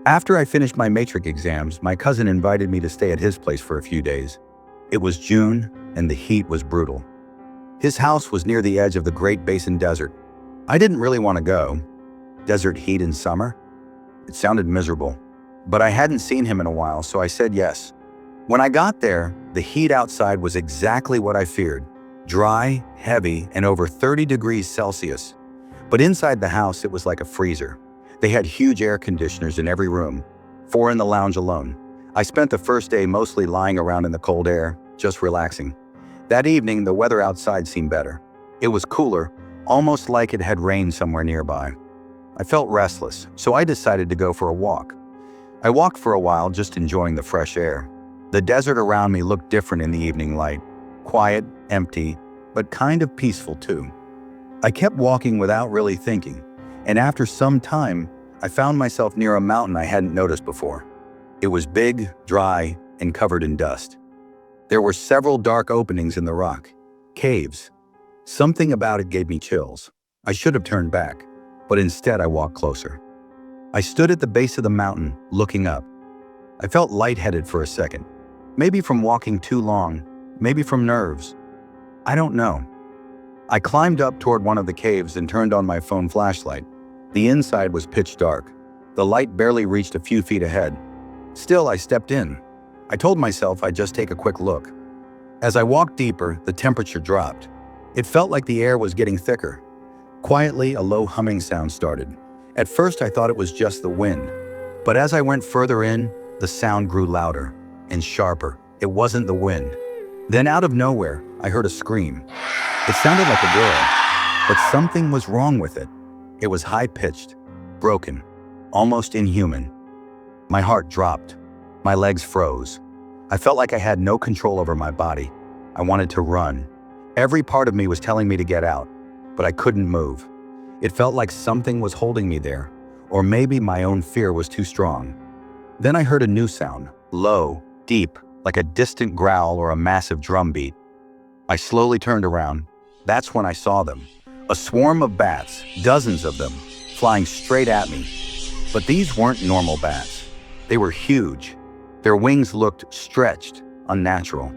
After I finished my matric exams, my cousin invited me to stay at his place for a few days. It was June, and the heat was brutal. His house was near the edge of the Great Basin Desert. I didn't really want to go. Desert heat in summer? It sounded miserable. But I hadn't seen him in a while, so I said yes. When I got there, the heat outside was exactly what I feared. Dry, heavy, and over 30 degrees Celsius. But inside the house, it was like a freezer. They had huge air conditioners in every room, 4 in the lounge alone. I spent the first day mostly lying around in the cold air, just relaxing. That evening, the weather outside seemed better. It was cooler, almost like it had rained somewhere nearby. I felt restless, so I decided to go for a walk. I walked for a while, just enjoying the fresh air. The desert around me looked different in the evening light. Quiet, empty, but kind of peaceful too. I kept walking without really thinking, and after some time, I found myself near a mountain I hadn't noticed before. It was big, dry, and covered in dust. There were several dark openings in the rock, caves. Something about it gave me chills. I should have turned back, but instead I walked closer. I stood at the base of the mountain, looking up. I felt lightheaded for a second. Maybe from walking too long, maybe from nerves. I don't know. I climbed up toward one of the caves and turned on my phone flashlight. The inside was pitch dark. The light barely reached a few feet ahead. Still, I stepped in. I told myself I'd just take a quick look. As I walked deeper, the temperature dropped. It felt like the air was getting thicker. Quietly, a low humming sound started. At first, I thought it was just the wind. But as I went further in, the sound grew louder and sharper. It wasn't the wind. Then out of nowhere, I heard a scream. It sounded like a girl, but something was wrong with it. It was high-pitched, broken, almost inhuman. My heart dropped. My legs froze. I felt like I had no control over my body. I wanted to run. Every part of me was telling me to get out, but I couldn't move. It felt like something was holding me there, or maybe my own fear was too strong. Then I heard a new sound, low, deep, like a distant growl or a massive drum beat. I slowly turned around. That's when I saw them. A swarm of bats, dozens of them, flying straight at me. But these weren't normal bats. They were huge. Their wings looked stretched, unnatural.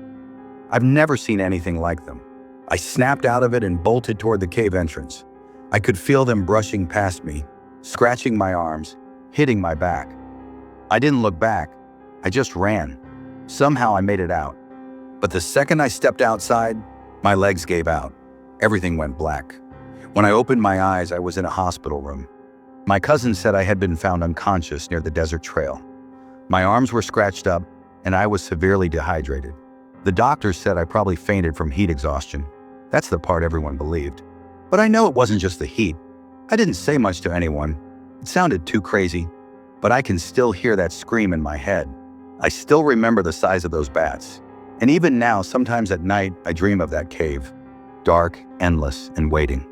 I've never seen anything like them. I snapped out of it and bolted toward the cave entrance. I could feel them brushing past me, scratching my arms, hitting my back. I didn't look back. I just ran. Somehow I made it out. But the second I stepped outside, my legs gave out. Everything went black. When I opened my eyes, I was in a hospital room. My cousin said I had been found unconscious near the desert trail. My arms were scratched up, and I was severely dehydrated. The doctors said I probably fainted from heat exhaustion. That's the part everyone believed. But I know it wasn't just the heat. I didn't say much to anyone. It sounded too crazy, but I can still hear that scream in my head. I still remember the size of those bats. And even now, sometimes at night, I dream of that cave. Dark, endless, and waiting.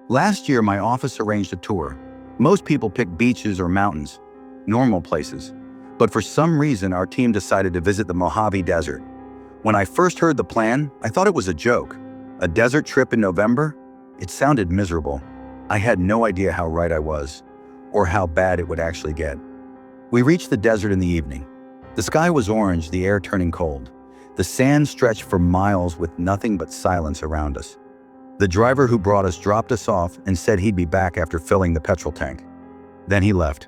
Last year, my office arranged a tour. Most people pick beaches or mountains, normal places. But for some reason, our team decided to visit the Mojave Desert. When I first heard the plan, I thought it was a joke. A desert trip in November? It sounded miserable. I had no idea how right I was, or how bad it would actually get. We reached the desert in the evening. The sky was orange, the air turning cold. The sand stretched for miles with nothing but silence around us. The driver who brought us dropped us off and said he'd be back after filling the petrol tank. Then he left,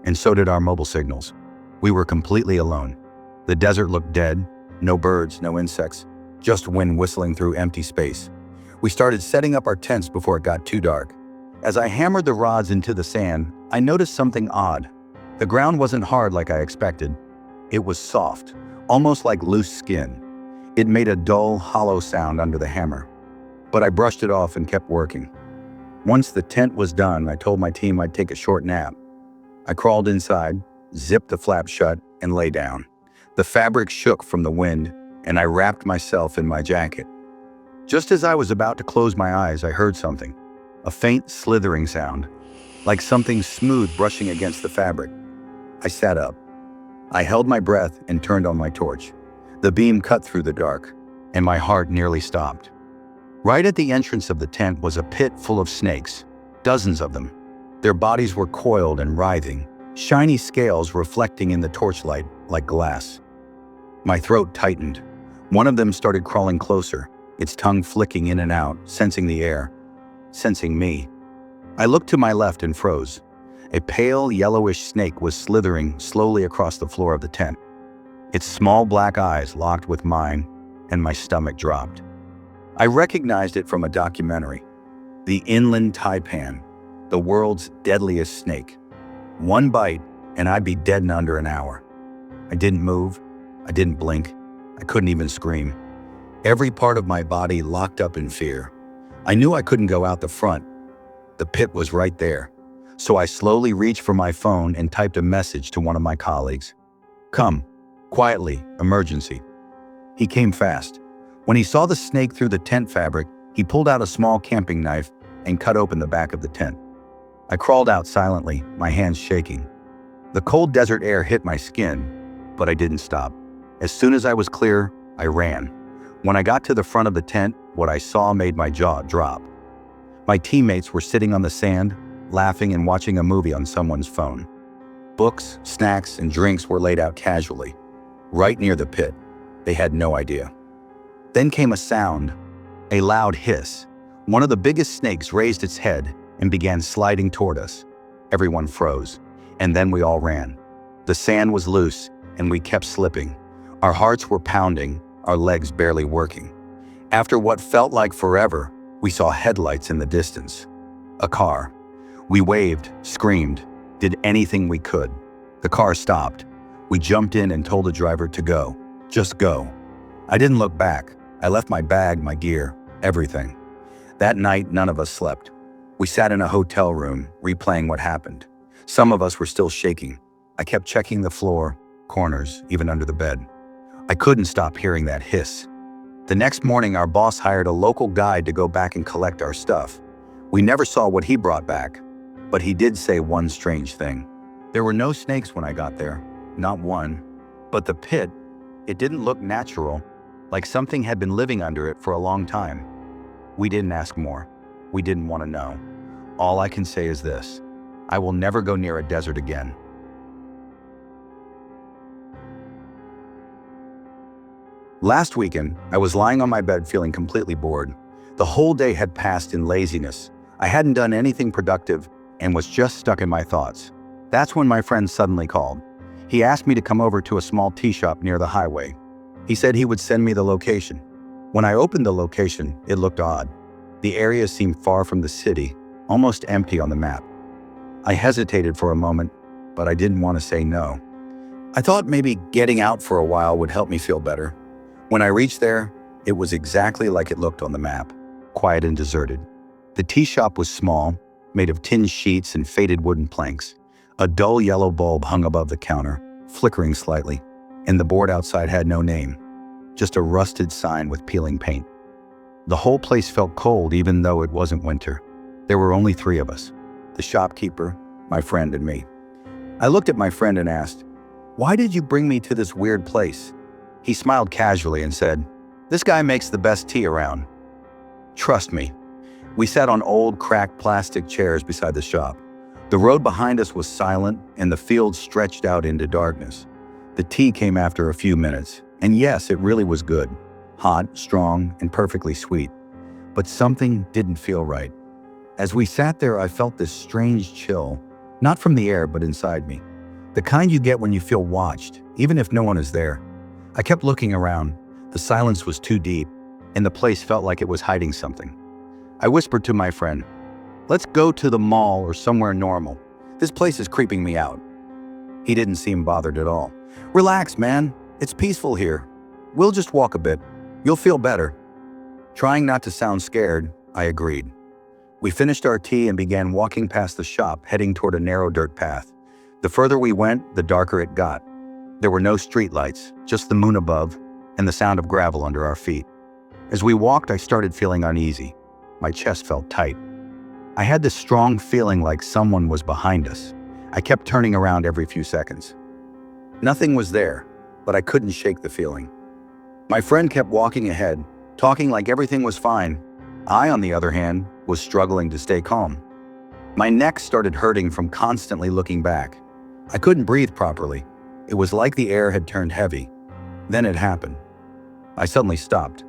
and so did our mobile signals. We were completely alone. The desert looked dead, no birds, no insects, just wind whistling through empty space. We started setting up our tents before it got too dark. As I hammered the rods into the sand, I noticed something odd. The ground wasn't hard like I expected. It was soft, almost like loose skin. It made a dull, hollow sound under the hammer. But I brushed it off and kept working. Once the tent was done, I told my team I'd take a short nap. I crawled inside, zipped the flap shut, and lay down. The fabric shook from the wind, and I wrapped myself in my jacket. Just as I was about to close my eyes, I heard something. A faint slithering sound, like something smooth brushing against the fabric. I sat up. I held my breath and turned on my torch. The beam cut through the dark, and my heart nearly stopped. Right at the entrance of the tent was a pit full of snakes, Dozens of them. Their bodies were coiled and writhing, shiny scales reflecting in the torchlight like glass. My throat tightened. One of them started crawling closer, its tongue flicking in and out, sensing the air, sensing me. I looked to my left and froze. A pale, yellowish snake was slithering slowly across the floor of the tent. Its small black eyes locked with mine, and my stomach dropped. I recognized it from a documentary. The inland taipan, the world's deadliest snake. One bite, and I'd be dead in under an hour. I didn't move. I didn't blink. I couldn't even scream. Every part of my body locked up in fear. I knew I couldn't go out the front. The pit was right there. So I slowly reached for my phone and typed a message to one of my colleagues. "Come. Quietly. Emergency." He came fast. When he saw the snake through the tent fabric, he pulled out a small camping knife and cut open the back of the tent. I crawled out silently, my hands shaking. The cold desert air hit my skin, but I didn't stop. As soon as I was clear, I ran. When I got to the front of the tent, what I saw made my jaw drop. My teammates were sitting on the sand, laughing and watching a movie on someone's phone. Books, snacks, and drinks were laid out casually, right near the pit. They had no idea. Then came a sound, a loud hiss. One of the biggest snakes raised its head and began sliding toward us. Everyone froze, and then we all ran. The sand was loose, and we kept slipping. Our hearts were pounding, our legs barely working. After what felt like forever, we saw headlights in the distance. A car. We waved, screamed, did anything we could. The car stopped. We jumped in and told the driver to go. Just go. I didn't look back. I left my bag, my gear, everything. That night, none of us slept. We sat in a hotel room, replaying what happened. Some of us were still shaking. I kept checking the floor, corners, even under the bed. I couldn't stop hearing that hiss. The next morning, our boss hired a local guide to go back and collect our stuff. We never saw what he brought back, but he did say one strange thing. There were no snakes when I got there, not one. But the pit, it didn't look natural, like something had been living under it for a long time. We didn't ask more. We didn't want to know. All I can say is this: I will never go near a desert again. Last weekend, I was lying on my bed feeling completely bored. The whole day had passed in laziness. I hadn't done anything productive and was just stuck in my thoughts. That's when my friend suddenly called. He asked me to come over to a small tea shop near the highway. He said he would send me the location. When I opened the location, it looked odd. The area seemed far from the city, almost empty on the map. I hesitated for a moment, but I didn't want to say no. I thought maybe getting out for a while would help me feel better. When I reached there, it was exactly like it looked on the map, quiet and deserted. The tea shop was small, made of tin sheets and faded wooden planks. A dull yellow bulb hung above the counter, flickering slightly, and the board outside had no name, just a rusted sign with peeling paint. The whole place felt cold even though it wasn't winter. There were only 3 of us, the shopkeeper, my friend, and me. I looked at my friend and asked, "Why did you bring me to this weird place?" He smiled casually and said, "This guy makes the best tea around. Trust me." We sat on old, cracked plastic chairs beside the shop. The road behind us was silent, and the field stretched out into darkness. The tea came after a few minutes, and yes, it really was good. Hot, strong, and perfectly sweet. But something didn't feel right. As we sat there, I felt this strange chill, not from the air, but inside me. The kind you get when you feel watched, even if no one is there. I kept looking around. The silence was too deep, and the place felt like it was hiding something. I whispered to my friend, "Let's go to the mall or somewhere normal. This place is creeping me out." He didn't seem bothered at all. "Relax, man. It's peaceful here. We'll just walk a bit. You'll feel better." Trying not to sound scared, I agreed. We finished our tea and began walking past the shop, heading toward a narrow dirt path. The further we went, the darker it got. There were no streetlights, just the moon above and the sound of gravel under our feet. As we walked, I started feeling uneasy. My chest felt tight. I had this strong feeling like someone was behind us. I kept turning around every few seconds. Nothing was there, but I couldn't shake the feeling. My friend kept walking ahead, talking like everything was fine. I, on the other hand, was struggling to stay calm. My neck started hurting from constantly looking back. I couldn't breathe properly. It was like the air had turned heavy. Then it happened. I suddenly stopped.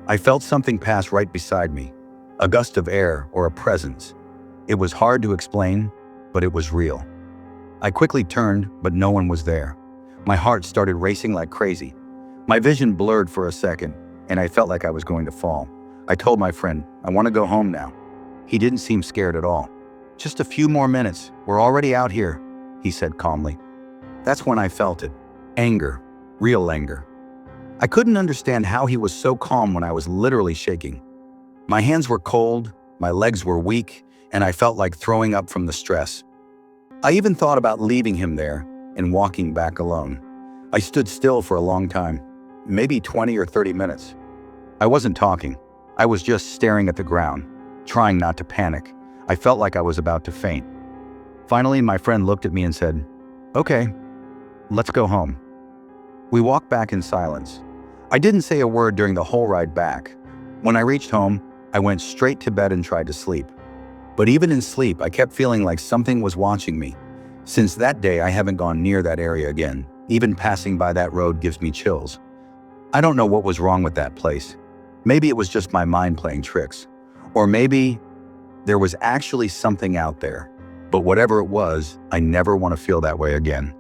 I felt something pass right beside me, a gust of air or a presence. It was hard to explain, but it was real. I quickly turned, but no one was there. My heart started racing like crazy. My vision blurred for a second, and I felt like I was going to fall. I told my friend, "I want to go home now." He didn't seem scared at all. "Just a few more minutes. We're already out here," he said calmly. That's when I felt it. Anger. Real anger. I couldn't understand how he was so calm when I was literally shaking. My hands were cold, my legs were weak, and I felt like throwing up from the stress. I even thought about leaving him there and walking back alone. I stood still for a long time, maybe 20 or 30 minutes. I wasn't talking. I was just staring at the ground, trying not to panic. I felt like I was about to faint. Finally, my friend looked at me and said, "Okay, let's go home." We walked back in silence. I didn't say a word during the whole ride back. When I reached home, I went straight to bed and tried to sleep. But even in sleep, I kept feeling like something was watching me. Since that day, I haven't gone near that area again. Even passing by that road gives me chills. I don't know what was wrong with that place. Maybe it was just my mind playing tricks. Or maybe there was actually something out there. But whatever it was, I never want to feel that way again.